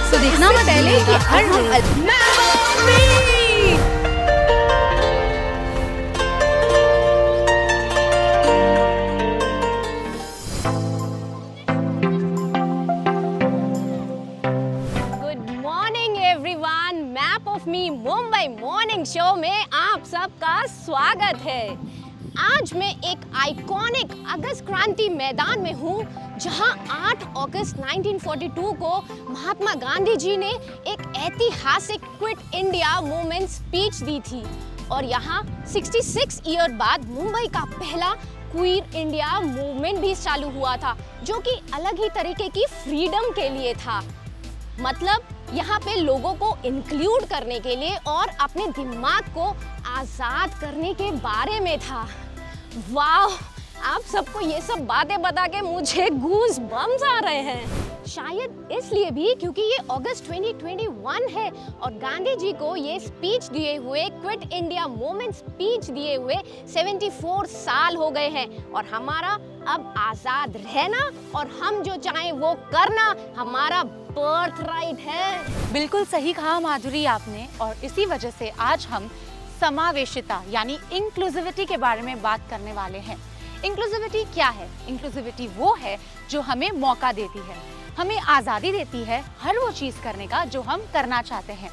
तो देखना मत पहले कि हर good morning everyone, map of me Mumbai morning show में आप सबका स्वागत है। आज मैं एक आइकॉनिक अगस्त क्रांति मैदान में हूँ, जहाँ 8 अगस्त 1942 को महात्मा गांधी जी ने एक ऐतिहासिक क्विट इंडिया मूवमेंट स्पीच दी थी और यहाँ 66 ईयर बाद मुंबई का पहला क्वीर इंडिया मूवमेंट भी चालू हुआ था, जो कि अलग ही तरीके की फ्रीडम के लिए था। मतलब यहाँ पे लोगों को इंक्लूड करने के लिए और अपने दिमाग को आज़ाद करने के बारे में था। वाह, आप सबको ये सब बातें बता के मुझे गूज़ बम्स आ रहे हैं। शायद इसलिए भी क्योंकि ये अगस्त 2021 है और गांधी जी को ये स्पीच दिए हुए, क्विट इंडिया मूवमेंट स्पीच दिए हुए 74 साल हो गए हैं और हमारा अब आज़ाद रहना और हम जो चाहें वो करना हमारा बर्थ राइट है। बिल्कुल सही कहा माधुरी आपने, और इसी वजह से आज हम समावेशिता यानी इंक्लूसिविटी के बारे में बात करने वाले हैं। इंक्लूसिविटी क्या है? इंक्लूसिविटी वो है जो हमें मौका देती है, हमें आज़ादी देती है हर वो चीज़ करने का जो हम करना चाहते हैं।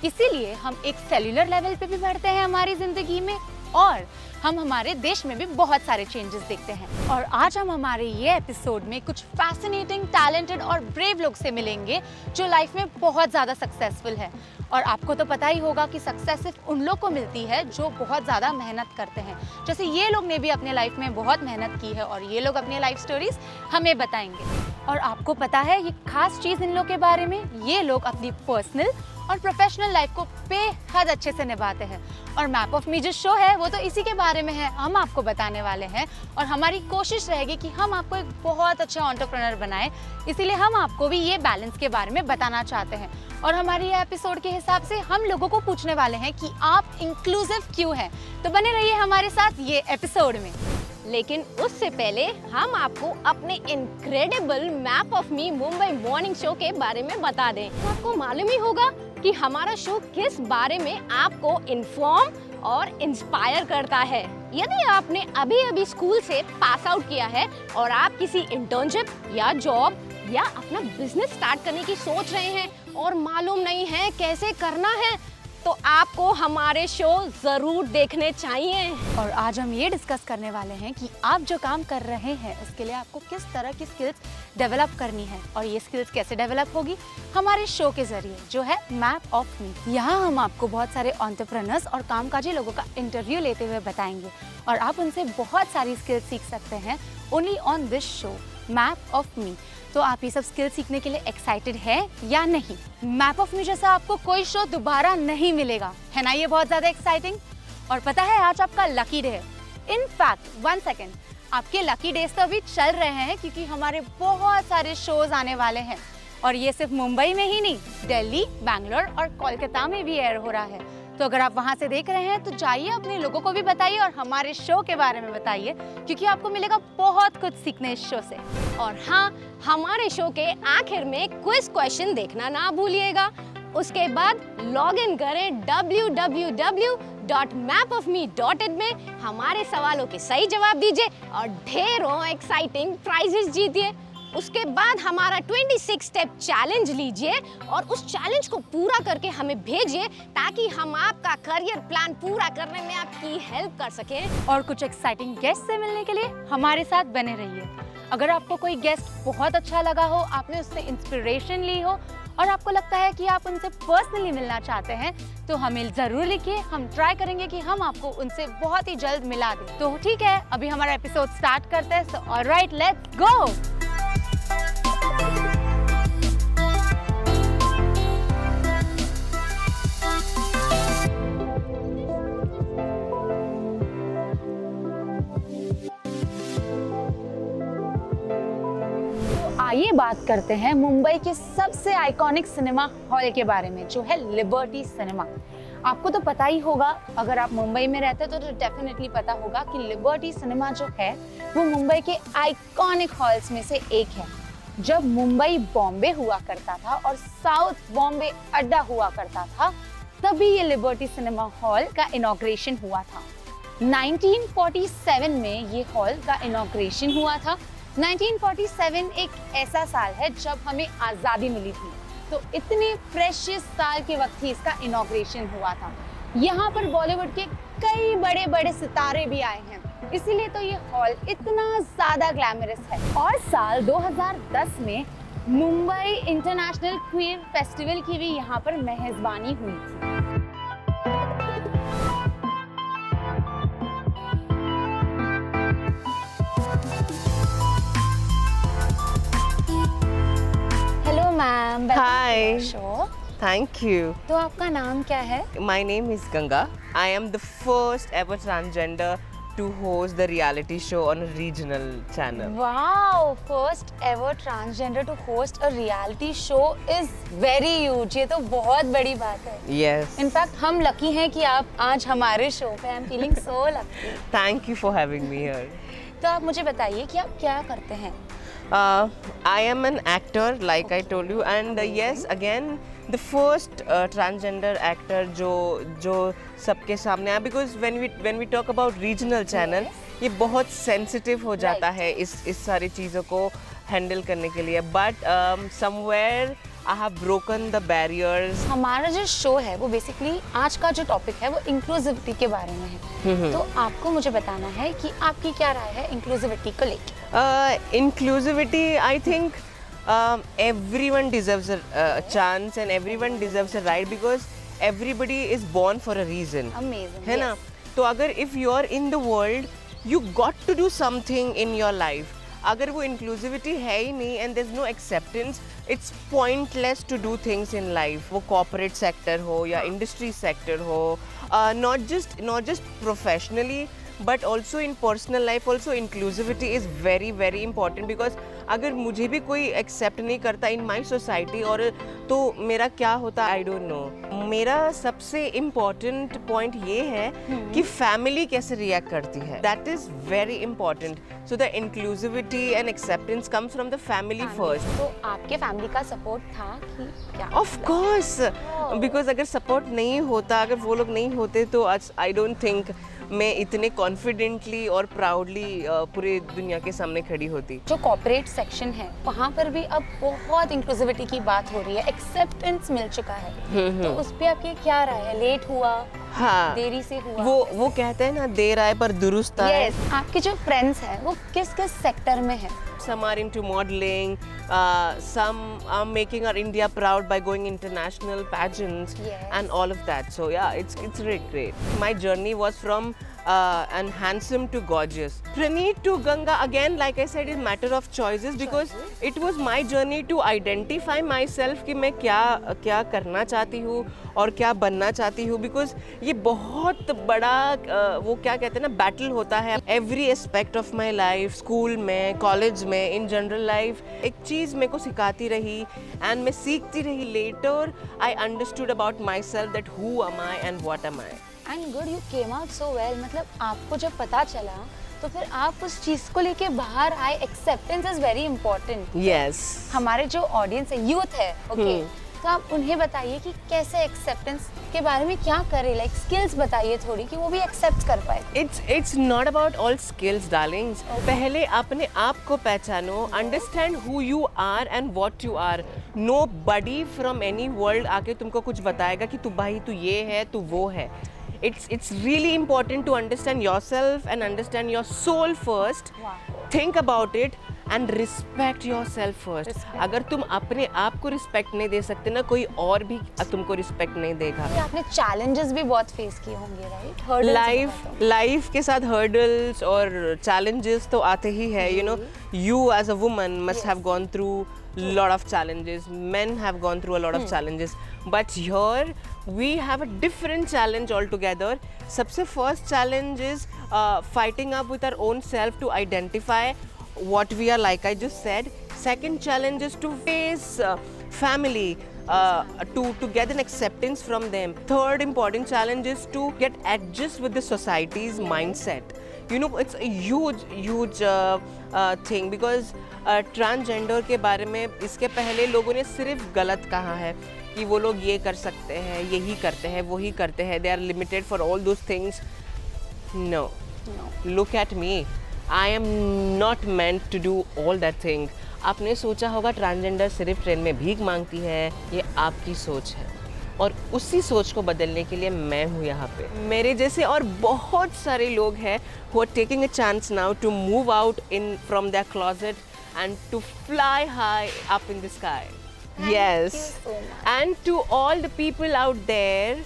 इसीलिए हम एक सेल्यूलर लेवल पे भी बढ़ते हैं हमारी ज़िंदगी में और हम हमारे देश में भी बहुत सारे चेंजेस देखते हैं। और आज हम हमारे ये एपिसोड में कुछ फैसिनेटिंग, टैलेंटेड और ब्रेव लोग से मिलेंगे जो लाइफ में बहुत ज़्यादा सक्सेसफुल है। और आपको तो पता ही होगा कि सक्सेस सिर्फ उन लोग को मिलती है जो बहुत ज़्यादा मेहनत करते हैं। जैसे ये लोग ने भी अपने लाइफ में बहुत मेहनत की है और ये लोग अपनी लाइफ स्टोरीज हमें बताएंगे। और आपको पता है ये खास चीज़ इन लोग के बारे में, ये लोग अपनी पर्सनल और प्रोफेशनल लाइफ को बेहद अच्छे से निभाते हैं। और मैप ऑफ मी जो शो है वो तो इसी के बारे में है, हम आपको बताने वाले हैं और हमारी कोशिश रहेगी कि हम आपको एक बहुत अच्छा एंटरप्रेन्योर बनाएं। इसीलिए हम आपको भी ये बैलेंस के बारे में बताना चाहते हैं और हमारे ये एपिसोड के हिसाब से हम लोगों को पूछने वाले हैं कि आप इंक्लूसिव क्यों हैं। तो बने रहिए हमारे साथ ये एपिसोड में। लेकिन उससे पहले हम आपको अपने incredible map of me Mumbai morning show के बारे में बता दें। तो आपको मालूम ही होगा कि हमारा शो किस बारे में आपको इन्फॉर्म और इंस्पायर करता है। यदि आपने अभी स्कूल से पास आउट किया है और आप किसी इंटर्नशिप या जॉब या अपना बिजनेस स्टार्ट करने की सोच रहे हैं और मालूम नहीं है कैसे करना है, तो आपको हमारे शो ज़रूर देखने चाहिए। और आज हम ये डिस्कस करने वाले हैं कि आप जो काम कर रहे हैं उसके लिए आपको किस तरह की स्किल्स डेवलप करनी है और ये स्किल्स कैसे डेवलप होगी हमारे शो के जरिए जो है मैप ऑफ मी। यहाँ हम आपको बहुत सारे एंटरप्रेन्योर्स और कामकाजी लोगों का इंटरव्यू लेते हुए बताएंगे और आप उनसे बहुत सारी स्किल्स सीख सकते हैं only on this show map of मी। तो आप ये सब स्किल सीखने के लिए एक्साइटेड है या नहीं? मैप ऑफ मी जैसा आपको कोई शो दोबारा नहीं मिलेगा, है ना? ये बहुत ज़्यादा एक्साइटिंग। और पता है आज आपका लकी डे है। इनफैक्ट 1 सेकेंड, आपके लकी डेज तो अभी चल रहे हैं क्योंकि हमारे बहुत सारे शोज आने वाले हैं और ये सिर्फ मुंबई में ही नहीं, दिल्ली, बैंगलोर और कोलकाता में भी एयर हो रहा है। तो अगर आप वहाँ से देख रहे हैं तो जाइए अपने लोगों को भी बताइए और हमारे शो के बारे में बताइए क्योंकि आपको मिलेगा बहुत कुछ सीखने इस शो से। और हाँ, हमारे शो के आखिर में क्विज क्वेश्चन देखना ना भूलिएगा। उसके बाद लॉग इन करें www.mapofme.in में, हमारे सवालों के सही जवाब दीजिए और ढेरों एक्साइटिंग प्राइजेस जीतिए। उसके बाद हमारा 26 स्टेप चैलेंज लीजिए और उस चैलेंज को पूरा करके हमें भेजिए ताकि हम आपका करियर प्लान पूरा करने में आपकी हेल्प कर सकें। और कुछ एक्साइटिंग गेस्ट से मिलने के लिए हमारे साथ बने रहिए। अगर आपको कोई गेस्ट बहुत अच्छा लगा हो, आपने उससे इंस्पिरेशन ली हो और आपको लगता है कि आप उनसे पर्सनली मिलना चाहते हैं तो हमें ज़रूर लिखिए। हम ट्राई करेंगे कि हम आपको उनसे बहुत ही जल्द मिला दें। तो ठीक है, अभी हमारा एपिसोड स्टार्ट करते हैं। So alright, let's go. आइए बात करते हैं मुंबई के सबसे आइकॉनिक सिनेमा हॉल के बारे में जो है लिबर्टी सिनेमा। आपको तो पता ही होगा, अगर आप मुंबई में रहते हो तो डेफिनेटली पता होगा कि लिबर्टी सिनेमा जो है वो मुंबई के आइकॉनिक हॉल्स में से एक है। जब मुंबई बॉम्बे हुआ करता था और साउथ बॉम्बे अड्डा हुआ करता था, तभी ये लिबर्टी सिनेमा हॉल का इनॉग्रेशन हुआ था। 1947 में ये हॉल का इनॉग्रेशन हुआ था। 1947 एक ऐसा साल है जब हमें आज़ादी मिली थी, तो इतने प्रेशियस साल के वक्त ही इसका इनॉग्रेशन हुआ था। यहाँ पर बॉलीवुड के कई बड़े बड़े सितारे भी आए हैं, इसीलिए तो ये हॉल इतना ज़्यादा ग्लैमरस है। और साल 2010 में मुंबई इंटरनेशनल क्वीयर फेस्टिवल की भी यहाँ पर मेहजबानी हुई थी। Hello ma'am, Hi. Show. Thank you. तो आपका नाम क्या है? My name is Ganga. I am the first ever transgender to host the reality show on a regional channel. Wow, first ever transgender to host a reality show is very huge. ये तो बहुत बड़ी बात है। Yes. In fact हम lucky हैं कि आप आज हमारे शो पे। I am feeling so lucky. Thank you for having me here. तो आप मुझे बताइए कि आप क्या करते हैं? I am an actor, like I told you, and yes, again, the first transgender actor जो सबके सामने आया, because when we talk about regional channel, ये बहुत sensitive हो जाता है इस सारी चीज़ों को handle करने के लिए, but somewhere I have broken the barriers. हमारा जो शो है वो बेसिकली आज का जो टॉपिक है वो इंक्लूसिविटी के बारे में है। तो आपको मुझे बताना है कि आपकी क्या राय है इंक्लूसिविटी को लेकर? Inclusivity, I think everyone deserves a chance and everyone deserves a right, because everybody is born for a reason. Amazing. है ना? तो अगर if you are in the world, you got to do something in your life. अगर वो inclusivity है ही नहीं and there's no acceptance, it's pointless to do things in life. वो corporate sector हो या industry sector हो, not just professionally, but also in personal life also inclusivity is very very important, because अगर मुझे भी कोई एक्सेप्ट नहीं करता इन माई सोसाइटी और तो मेरा क्या होता आई डोंट नो। मेरा सबसे इम्पोर्टेंट पॉइंट ये है कि फैमिली कैसे रिएक्ट करती है, that is very important. So the inclusivity and acceptance comes from the family first. तो आपके फैमिली का सपोर्ट था कि क्या? ऑफ कोर्स, बिकॉज अगर सपोर्ट नहीं होता, अगर वो लोग नहीं होते तो आई डोंट थिंक मैं इतने कॉन्फिडेंटली और प्राउडली पूरे दुनिया के सामने खड़ी होती। जो कॉर्पोरेट सेक्शन है वहाँ पर भी अब बहुत इंक्लूसिविटी की बात हो रही है, एक्सेप्टेंस मिल चुका है, तो उस पे आपकी क्या राय है? लेट हुआ, हाँ, देरी से हुआ? वो कहते हैं ना, देर आए पर दुरुस्त आए। Yes. आपके जो फ्रेंड्स हैं वो किस किस सेक्टर में हैं? Some are into modeling, some are making our India proud by going international pageants. Yes. And all of that. So yeah, it's really great. My journey was from and handsome to gorgeous. Praneet to Ganga, again, like I said, is matter of choices, because it was my journey to identify myself कि मैं क्या करना चाहती हूँ और क्या बनना चाहती हूँ, because ये बहुत बड़ा वो क्या कहते हैं ना, बैटल होता है। Every aspect of my life, school में, कॉलेज में, in general life, एक चीज़ मेरे को सिखाती रही and मैं सीखती रही। Later I understood about myself that who am I and what am I. And good, you came out so well. मतलब आपको जब पता चला तो फिर आप उस चीज को लेके बाहर आए। Acceptance is very important. Yes. हमारे जो ऑडियंस है, यूथ है, ओके, तो आप उन्हें बताइए कि कैसे एक्सेप्टेंस के बारे में क्या करें, लाइक स्किल्स बताइए थोड़ी कि वो भी एक्सेप्ट कर पाए। It's not about all skills, darlings. पहले अपने आप को पहचानो, understand who you are and what you are. Nobody from any world आके तुमको कुछ बताएगा कि तू ये है, तू वो है। It's really important to understand yourself and understand your soul first. Wow. Think about it and respect yourself first. अगर तुम अपने आप को रिस्पेक्ट नहीं दे सकते ना, कोई और भी तुमको रिस्पेक्ट नहीं देगा। ये आपने चैलेंजेस भी बहुत फेस किए होंगे, राइट? लाइफ के साथ हर्डल्स और चैलेंजेस तो आते ही है। You know, you as a woman must have gone through lot of challenges. Men have gone through a lot of challenges, but here we have a different challenge altogether. सबसे first challenge is fighting up with our own self to identify what we are, like I just said. Second challenge is to face family, to get an acceptance from them. Third important challenge is to get adjust with the society's mindset. You know, it's a huge thing because transgender के बारे में इसके पहले लोगों ने सिर्फ गलत कहा है कि वो लोग ये कर सकते हैं, यही करते हैं, वही करते हैं, they are limited for all those things. No, look at me, I am not meant to do all that thing. आपने सोचा होगा ट्रांसजेंडर सिर्फ ट्रेन में भीख मांगती है, ये आपकी सोच है और उसी सोच को बदलने के लिए मैं हूँ यहाँ पे. मेरे जैसे और बहुत सारे लोग हैं who are taking a chance now to move out from their closet and to fly high up in the sky. Yes. Thank you so much. And to all the people out there,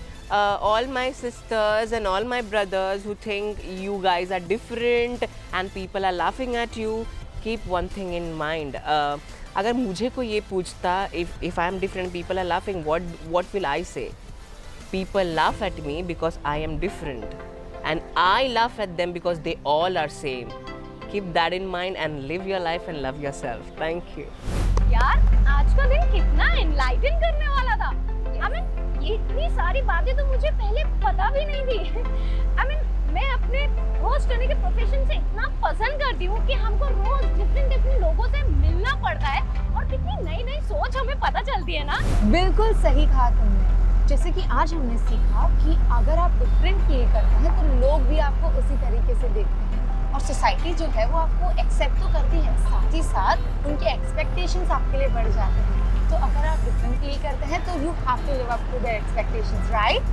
all my sisters and all my brothers who think you guys are different and people are laughing at you, keep one thing in mind. अगर मुझे कोई ये पूछता if I am different, people are laughing, what will I say? People laugh at me because I am different and I laugh at them because they all are same. Keep that in mind and live your life and love yourself. Thank you. यार आज का दिन कितना enlighten करने वाला था. I mean, ये इतनी सारी बातें तो मुझे पहले पता भी नहीं थी. I mean, मैं अपने होस्ट होने के प्रोफेशन से इतना पसंद करती हूँ कि हमको रोज डिफरेंट लोगों से मिलना पड़ता है और कितनी नई नई सोच हमें पता चलती है ना. बिल्कुल सही कहा तुमने. जैसे कि आज हमने सीखा कि अगर आप डिफरेंट फील करते हैं तो लोग भी आपको उसी तरीके से देखते हैं और सोसाइटी जो है वो आपको एक्सेप्ट तो करती है, साथ ही साथ उनके एक्सपेक्टेशंस आपके लिए बढ़ जाते हैं. तो अगर आप डिफरेंट फील करते हैं तो you have to live up to their expectations, right?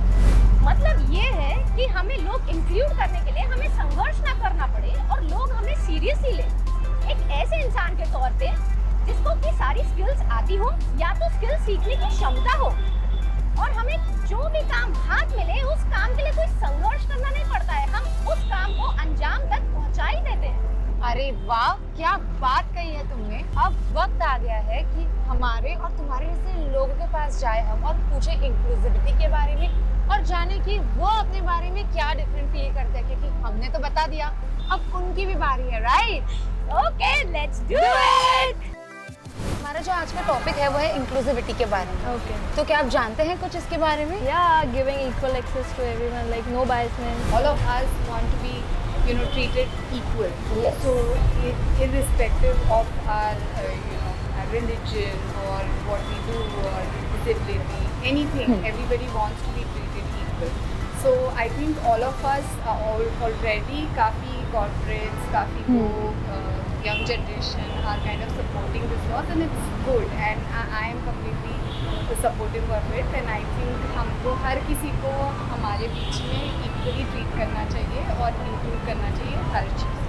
मतलब ये है कि हमें लोग इंक्लूड करने के लिए हमें संघर्ष ना करना पड़े और लोग हमें सीरियसली ले. एक ऐसे इंसान के तौर पे जिसको की सारी स्किल्स आती हो या तो स्किल सीखने की क्षमता हो और हमें जो भी काम हाथ मिले उस काम के लिए कोई संघर्ष करना नहीं पड़ता है. हम उस काम को अंजाम तक पहुंचा ही देते हैं. अरे वाह, क्या बात कही है तुमने. अब वक्त आ गया है कि हमारे और तुम्हारे जैसे लोगों के पास जाए हम और पूछे इंक्लूसिविटी के बारे में और जाने कि वो अपने बारे में क्या डिफरेंट फील करते हैं, क्योंकि हमने तो बता दिया, अब उनकी भी बारी है, right? Okay, let's do it. हमारा जो आज का टॉपिक है वो है इंक्लूसिविटी के बारे में. ओके. तो क्या आप जानते हैं कुछ इसके बारे में? Yeah, giving equal access to everyone, like no biasness. All of us want to be, you know, treated equal. Yes. So irrespective of our, our religion or what we do or disability, anything, everybody wants to be treated equal. So I think all of us are already काफी corporates, काफी लोग, young generation are kind of supporting this cause and it's good and I am completely supportive of it and I think हमको हर किसी को हमारे बीच में equally treat करना चाहिए और include करना चाहिए हर चीज़.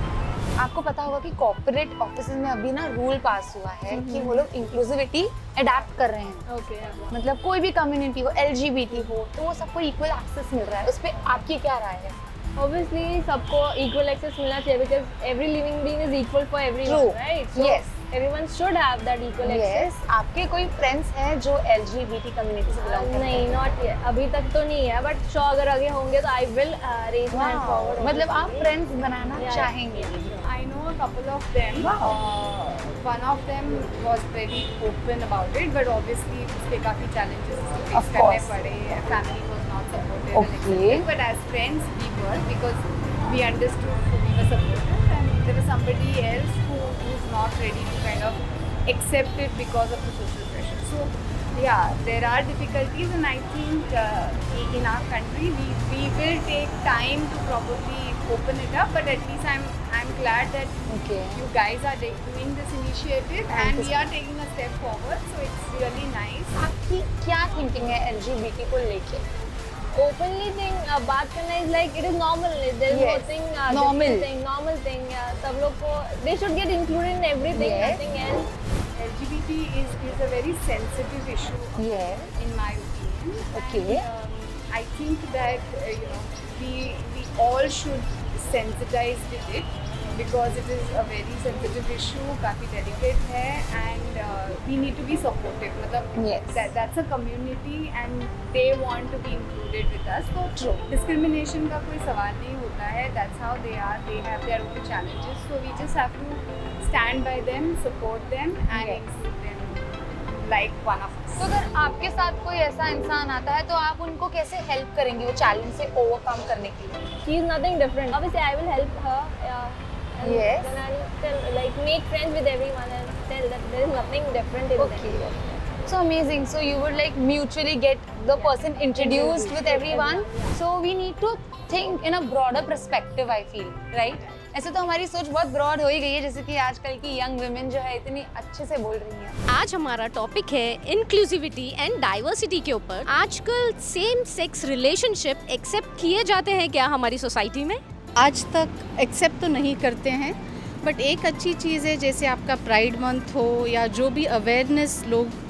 आपको पता होगा कि कॉर्पोरेट ऑफिसेज में अभी ना रूल पास हुआ है कि वो लोग इंक्लूसिविटी अडैप्ट कर रहे हैं. Okay. मतलब कोई भी कम्युनिटी हो, LGBT हो, तो वो सबको इक्वल एक्सेस मिल रहा है. उस पर आपकी क्या राय है? Obviously, सबको equal access मिलना चाहिए because every living being is equal for everyone, True. right? So Yes. everyone should have that equal access. Yes. आपके कोई फ्रेंड्स हैं जो LGBT कम्युनिटी से बिलोंग करते हैं? नहीं, not yet. अभी तक तो नहीं है, but sure अगर आगे होंगे तो I will raise my hand forward. मतलब आप फ्रेंड्स बनाना Yeah. चाहेंगे? I know a couple of them. One of them was very open about it, but obviously उसके काफी challenges face Of करने course. पड़े. Family was not supportive Okay. and accepting. But as friends, we were because we understood, so we were supportive. And there was somebody else who's not ready to kind of accept it because of the social pressure. So yeah, there are difficulties, and I think in our country we will take time to probably open it up. But at least I'm glad that Okay. you guys are doing this initiative Thank and you we so are taking a step forward. So it's really nice. आपकी क्या thinking है LGBT को लेके? Openly thing बात करना is like it is normal. There is Yes. nothing Normal thing. सब लोग को they should get included in everything. Yes. Nothing else. LGBT is a very sensitive issue Yes. in my opinion. Okay. And, I think that we all should sensitize with it because it is a very sensitive issue, काफी delicate है, and we need to be supportive. मतलब Yes. that's a community and they want to be included with us. So True. discrimination का कोई सवाल नहीं होता है. That's how they are. They have their own challenges. So we just have to stand by them, support them, and Yes. include them. like one of us. तो अगर आपके साथ कोई ऐसा इंसान आता है तो आप उनको कैसे हेल्प करेंगे वो चैलेंज से ओवरकम करने के लिए? She is nothing different. Obviously, I will help her. And Yes. then I'll tell, like, make friends with everyone and tell that there is nothing different in them. So amazing. So you would like mutually get the person introduced with everyone. So we need to think in a broader perspective, I feel, right? ऐसे तो हमारी सोच बहुत broad हो ही गई है, जैसे कि आजकल की यंग वुमेन जो है इतनी अच्छे से बोल रही हैं। आज हमारा टॉपिक है इंक्लूसिविटी एंड डाइवर्सिटी के ऊपर। आजकल सेम सेक्स रिलेशनशिप एक्सेप्ट किए जाते हैं क्या हमारी सोसाइटी में? आज तक एक्सेप्ट तो नहीं करते हैं, बट एक अच्छी चीज़ है जैसे आपका प्राइड मंथ हो या जो भी अवेयरनेस लोग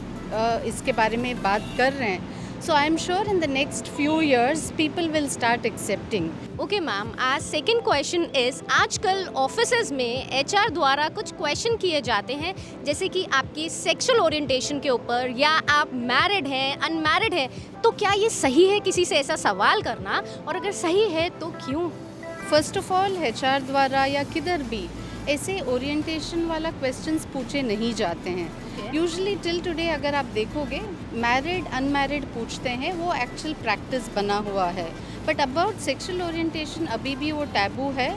इसके बारे में बात कर रहे हैं, so I am sure in the next few years people will start accepting. Okay ma'am, आज सेकंड क्वेश्चन इज, आजकल ऑफिसेज में एचआर द्वारा कुछ क्वेश्चन किए जाते हैं जैसे कि आपकी सेक्सुअल ओरिएंटेशन के ऊपर, या आप मैरिड हैं अनमैरिड हैं, तो क्या ये सही है किसी से ऐसा सवाल करना, और अगर सही है तो क्यों? फर्स्ट ऑफ ऑल एचआर द्वारा या किधर भी ऐसे ओरिएंटेशन वाला क्वेश्चंस पूछे नहीं जाते हैं। यूजुअली टिल टुडे अगर आप देखोगे मैरिड अनमैरिड पूछते हैं, वो एक्चुअल प्रैक्टिस बना हुआ है, बट अबाउट सेक्सुअल ओरिएंटेशन अभी भी वो टैबू है,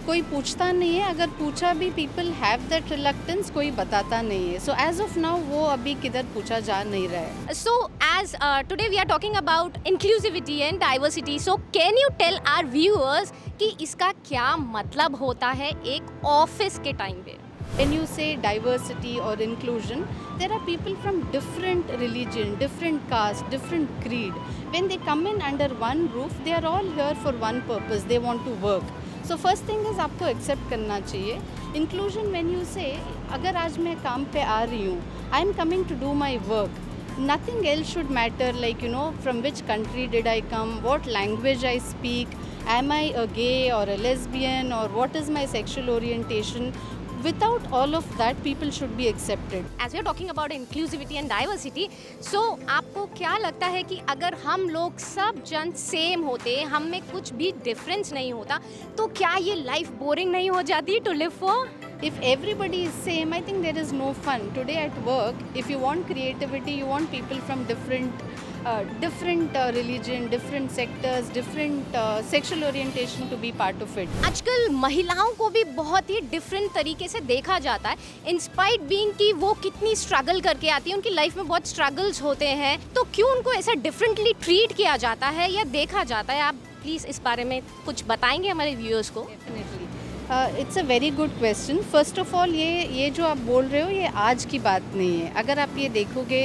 कोई पूछता नहीं है। अगर पूछा भी पीपल हैव दैट रिलक्टेंस, कोई बताता नहीं है। सो एज ऑफ नाउ वो अभी किधर पूछा जा नहीं रहा है। So as today we are talking about inclusivity and diversity, so can you tell our viewers कि इसका क्या मतलब होता है एक ऑफिस के टाइम पे? When you say diversity or inclusion, there are people from different religion, different caste, different creed. When they come in under one roof, they are all here for one purpose. They want to work. So first thing is आपको accept करना चाहिए. Inclusion when you say, अगर आज मैं काम पे आ रही हूँ, I am coming to do my work. Nothing else should matter, like, you know, from which country did I come, what language I speak, am I a gay or a lesbian, or what is my sexual orientation. Without all of that, people should be accepted. As we are talking about inclusivity and diversity, so आपको क्या लगता है कि अगर हम लोग सब जन सेम होते, हम में कुछ भी डिफरेंस नहीं होता, तो क्या ये लाइफ बोरिंग नहीं हो जाती to live for? If everybody is same, I think there is no fun. Today at work, if you want creativity, you want people from different religion, different sectors, different sexual orientation to be part of it. आजकल महिलाओं को भी बहुत ही different तरीके से देखा जाता है, इंस्पाइट बीइंग कि वो कितनी स्ट्रगल करके आती है, उनकी लाइफ में बहुत स्ट्रगल्स होते हैं, तो क्यों उनको ऐसा डिफरेंटली ट्रीट किया जाता है या देखा जाता है? आप प्लीज़ इस बारे में कुछ बताएंगे हमारे व्यूअर्स को? Definitely. It's a very good question. First of all ये जो आप बोल रहे हो ये आज की बात नहीं है। अगर आप ये देखोगे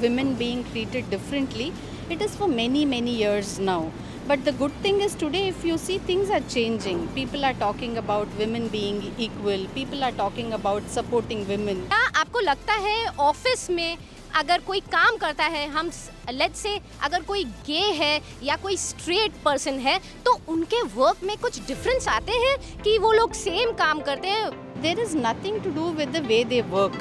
women being treated differently, it is for many years now. But the good thing is today, if you see, things are changing. People are talking about women being equal. People are talking about supporting women. क्या आपको लगता है office में अगर कोई काम करता है, हम लेट्स से अगर कोई गे है या कोई स्ट्रेट पर्सन है, तो उनके वर्क में कुछ डिफरेंस आते हैं कि वो लोग सेम काम करते हैं? There is nothing to do with the way they work.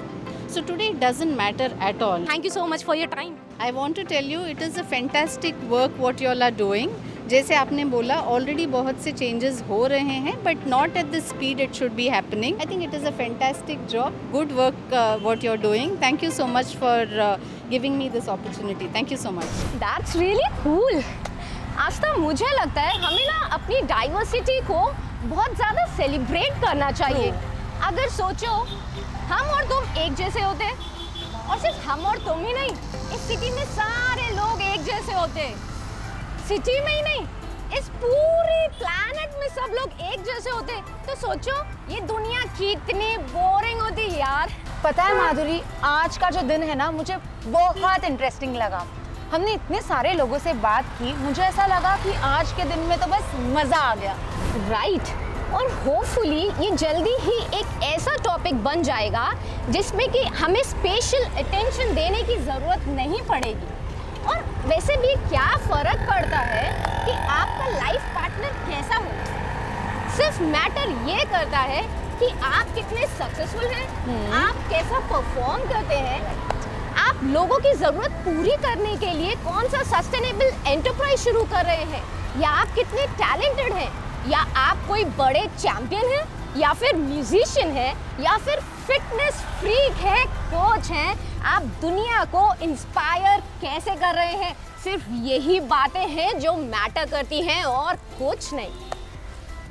So today it doesn't matter at all. Thank you so much for your time. I want to tell you, it is a fantastic work what you all are doing. जैसे आपने बोला, already बहुत से changes हो रहे हैं, but not at the speed it should be happening. I think it is a fantastic job, good work what you are doing. Thank you so much for giving me this opportunity. Thank you so much. That's really cool. आज तो मुझे लगता है हमें ना अपनी diversity को बहुत ज़्यादा सेलिब्रेट करना चाहिए। अगर सोचो, हम और तुम एक जैसे होते, और सिर्फ हम और तुम ही नहीं, इस सिटी में सारे लोग एक जैसे होते, सिटी में ही नहीं, इस पूरी प्लैनेट में सब लोग एक जैसे होते, तो सोचो ये दुनिया कितनी बोरिंग होती यार। पता है माधुरी, आज का जो दिन है ना, मुझे बहुत इंटरेस्टिंग लगा। हमने इतने सारे लोगों से बात की, मुझे ऐसा लगा कि आज के दिन में तो बस मज़ा आ गया। राइट, और होपफुली ये जल्दी ही एक ऐसा टॉपिक बन जाएगा जिसमें कि हमें स्पेशल अटेंशन देने की ज़रूरत नहीं पड़ेगी। और वैसे भी क्या फ़र्क पड़ता है कि आपका लाइफ पार्टनर कैसा हो, सिर्फ मैटर ये करता है कि आप कितने सक्सेसफुल हैं, आप कैसा परफॉर्म करते हैं, आप लोगों की ज़रूरत पूरी करने के लिए कौन सा सस्टेनेबल एंटरप्राइज शुरू कर रहे हैं, या आप कितने टैलेंटेड हैं, या आप कोई बड़े चैंपियन हैं, या फिर म्यूजिशियन है या फिर फिटनेस फ्रीक है, कोच हैं, आप दुनिया को इंस्पायर कैसे कर रहे हैं, सिर्फ यही बातें हैं जो मैटर करती हैं और कुछ नहीं।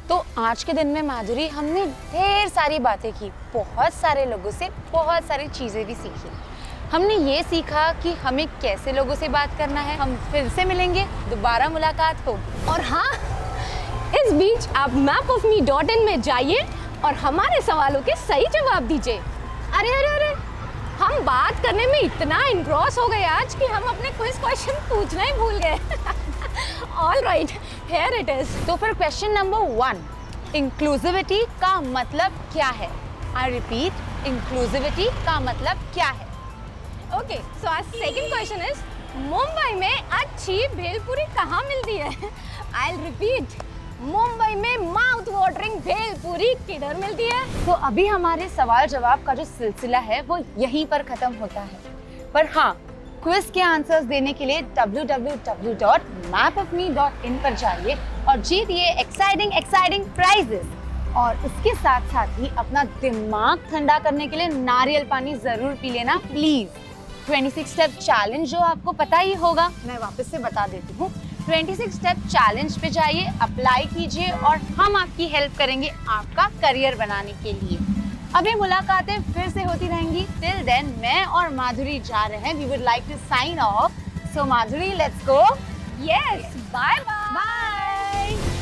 तो आज के दिन में माधुरी हमने ढेर सारी बातें की, बहुत सारे लोगों से बहुत सारी चीज़ें भी सीखी। हमने ये सीखा कि हमें कैसे लोगों से बात करना है। हम फिर से मिलेंगे, दोबारा मुलाकात होगी। और हाँ, इस बीच आप mapofme.in में जाइए और हमारे सवालों के सही जवाब दीजिए। अरे अरे अरे, हम बात करने में इतना इंग्रॉस हो गए आज कि हम अपने क्विज क्वेश्चन पूछना ही भूल गए। All right, here it is. तो फिर क्वेश्चन नंबर 1, इंक्लूसिविटी का मतलब क्या है? आई रिपीट, इंक्लूसिविटी का मतलब क्या है? Okay, so our second question is, Mumbai में अच्छी भेलपूरी कहाँ मिलती है? आई विल रिपीट, मुंबई में माउथ वाटरिंग भेलपूरी किधर मिलती है? तो अभी हमारे सवाल जवाब का जो सिलसिला है वो यहीं पर खत्म होता है। पर हाँ, क्विज के आंसर्स देने के लिए www.mapofme.in पर जाइए और जीतिए एक्साइटिंग प्राइजेस। और इसके साथ साथ ही अपना दिमाग ठंडा करने के लिए नारियल पानी जरूर पी लेना प्लीज। 26 स्टेप चैलेंज जो आपको पता ही होगा, मैं वापस से बता देती हूँ। 26 स्टेप चैलेंज पे जाइए, अप्लाई कीजिए और हम आपकी हेल्प करेंगे आपका करियर बनाने के लिए। अभी मुलाकातें फिर से होती रहेंगी। टिल देन मैं और माधुरी जा रहे हैं। We would like to sign off. So Madhuri, let's go. Yes, bye bye.